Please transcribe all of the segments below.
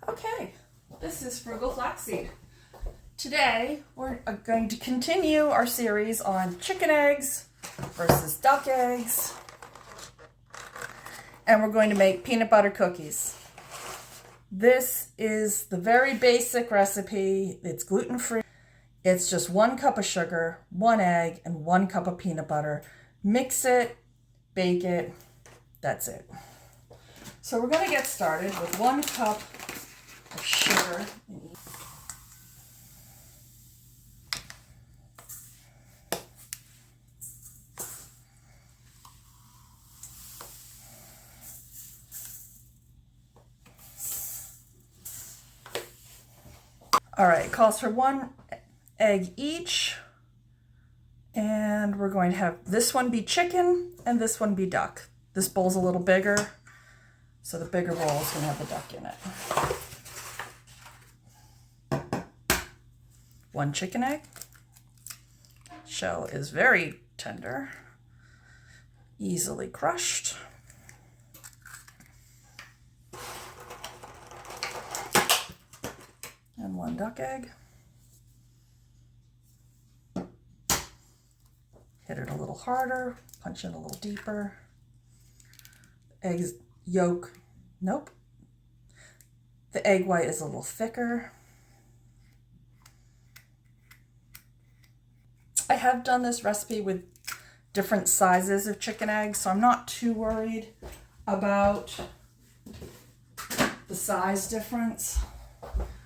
Okay, this is Frugal Flaxseed. Today we're going to continue our series on chicken eggs versus duck eggs, and we're going to make peanut butter cookies. This is the very basic recipe. It's gluten-free. It's just 1 cup of sugar, 1 egg, and 1 cup of peanut butter. Mix it, bake it, that's it. So we're going to get started with 1 cup of sugar. All right, it calls for 1 egg each. And we're going to have this one be chicken and this one be duck. This bowl's a little bigger, so the bigger bowl is going to have the duck in it. 1 chicken egg. Shell is very tender, easily crushed. And 1 duck egg. Hit it a little harder, punch it a little deeper. Egg yolk, nope. The egg white is a little thicker. I have done this recipe with different sizes of chicken eggs, so I'm not too worried about the size difference.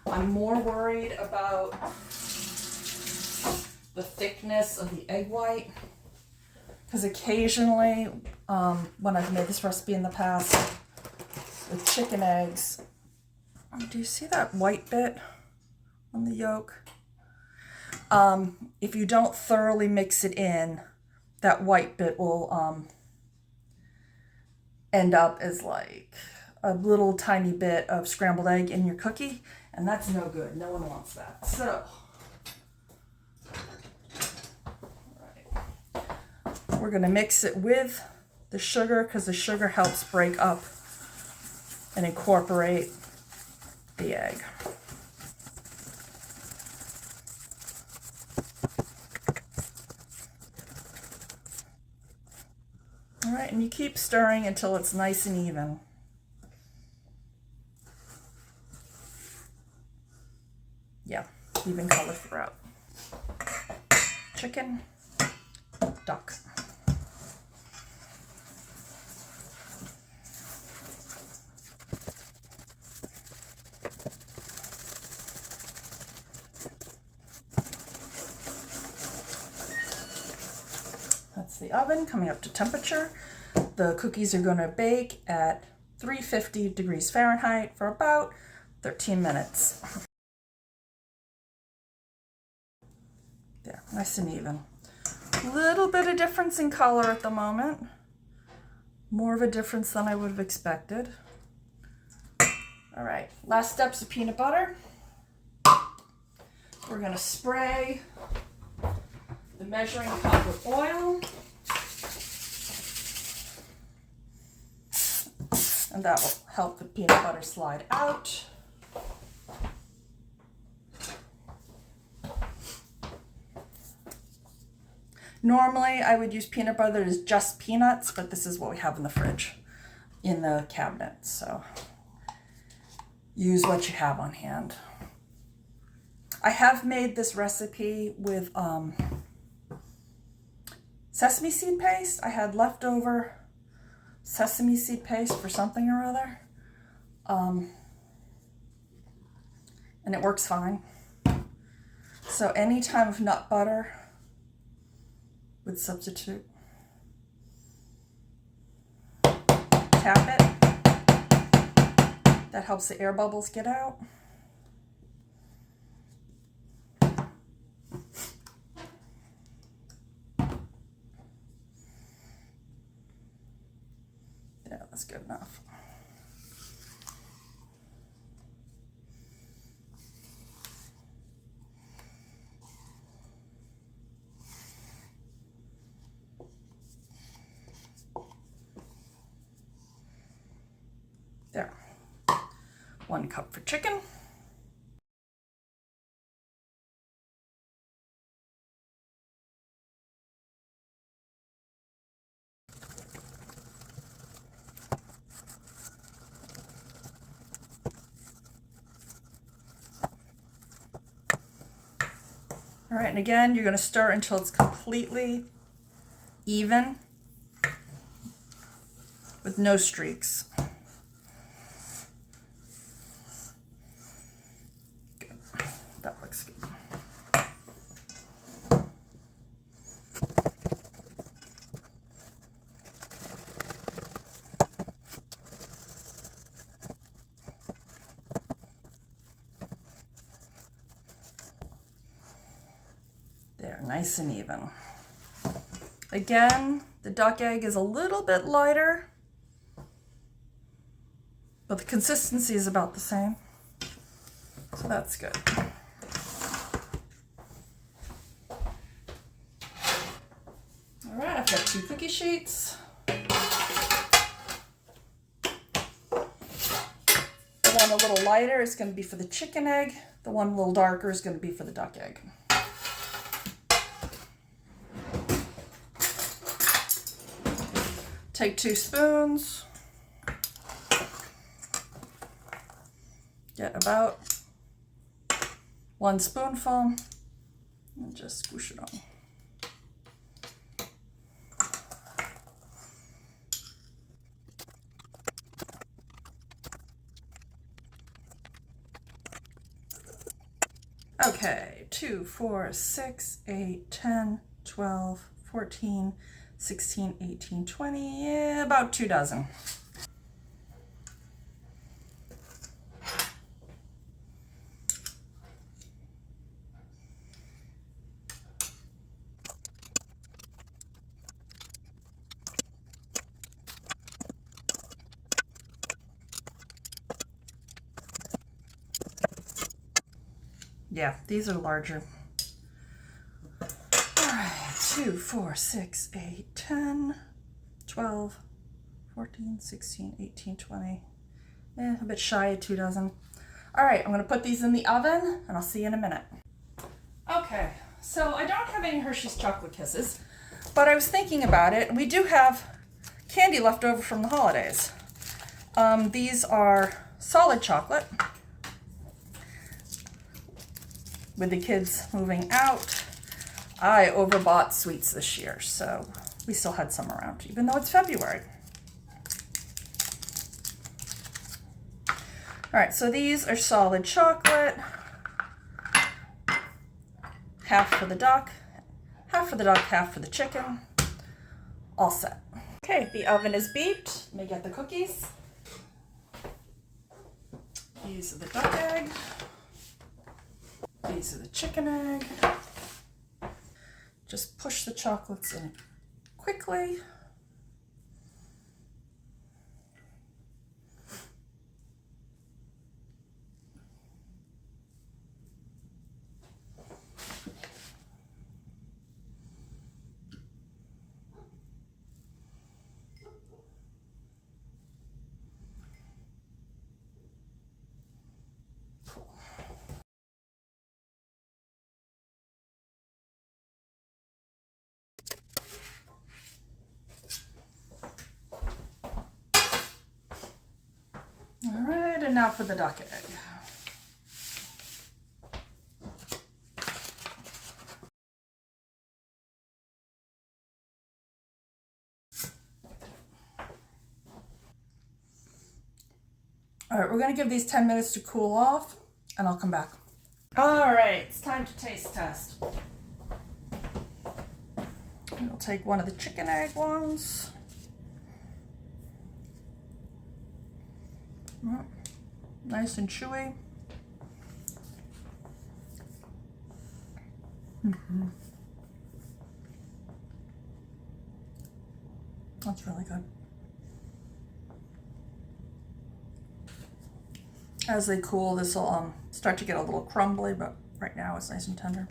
I'm more worried about the thickness of the egg white, because occasionally when I've made this recipe in the past with chicken eggs, do you see that white bit on the yolk? If you don't thoroughly mix it in, that white bit will end up as like a little tiny bit of scrambled egg in your cookie, and that's no good. No one wants that. So, we're going to mix it with the sugar because the sugar helps break up and incorporate the egg. All right, and you keep stirring until it's nice and even. Yeah, even color throughout. Chicken, duck. That's the oven coming up to temperature. The cookies are going to bake at 350 degrees Fahrenheit for about 13 minutes. There, nice and even. Little bit of difference in color at the moment. More of a difference than I would have expected. All right, last step's of peanut butter. We're going to spray the measuring cup with oil. And that will help the peanut butter slide out. Normally, I would use peanut butter that is just peanuts, but this is what we have in the fridge, in the cabinet. So use what you have on hand. I have made this recipe with sesame seed paste. I had leftover sesame seed paste for something or other. And it works fine. So any type of nut butter would substitute. Tap it. That helps the air bubbles get out. Yeah, that's good enough. 1 cup for chicken. All right, and again, you're going to stir until it's completely even with no streaks. Good. That looks good. There, nice and even. Again, the duck egg is a little bit lighter, but the consistency is about the same. So that's good. All right, I've got 2 cookie sheets. The one a little lighter is going to be for the chicken egg. The one a little darker is going to be for the duck egg. Take 2 spoons, get about 1 spoonful, and just squish it on. Okay, 2, 4, 6, 8, 10, 12, 14, 16, 18, 20, yeah, about 2 dozen. Yeah, these are larger. All right, 2, 4, 6, 8, 10, 12, 14, 16, 18, 20. A bit shy of 2 dozen. All right, I'm gonna put these in the oven and I'll see you in a minute. Okay, so I don't have any Hershey's Chocolate Kisses, but I was thinking about it. We do have candy left over from the holidays. These are solid chocolate. With the kids moving out, I overbought sweets this year, so we still had some around, even though it's February. All right, so these are solid chocolate. Half for the duck, half for the duck, half for the chicken. All set. Okay, the oven is beeped. Let me get the cookies. These are the duck egg. These are the chicken egg. Just push the chocolates in quickly. All right, and now for the duck egg. All right, we're gonna give these 10 minutes to cool off and I'll come back. All right, it's time to taste test. We'll take one of the chicken egg ones. Nice and chewy. That's really good. As they cool, this will start to get a little crumbly, but right now it's nice and tender.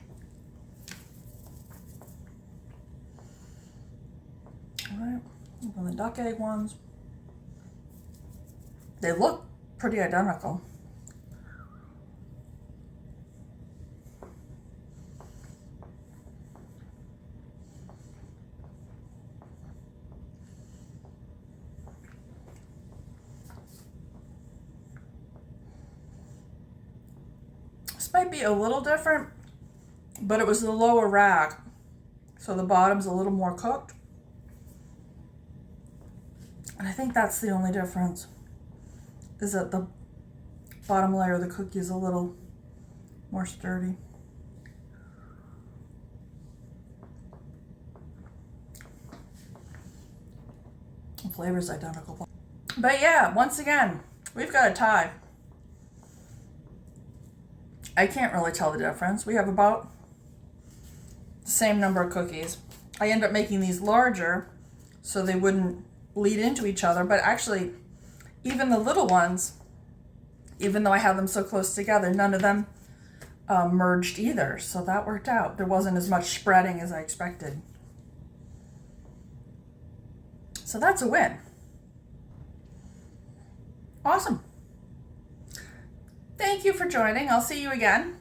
All right, and the duck egg ones. They look pretty identical. This might be a little different, but it was the lower rack, so the bottom's a little more cooked. And I think that's the only difference, is that the bottom layer of the cookie is a little more sturdy. The flavor's identical. But yeah, once again, we've got a tie. I can't really tell the difference. We have about the same number of cookies. I end up making these larger so they wouldn't bleed into each other, but actually even the little ones, even though I have them so close together, none of them merged either, so that worked out. There wasn't as much spreading as I expected. So that's a win. Awesome. Thank you for joining. I'll see you again.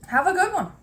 Have a good one.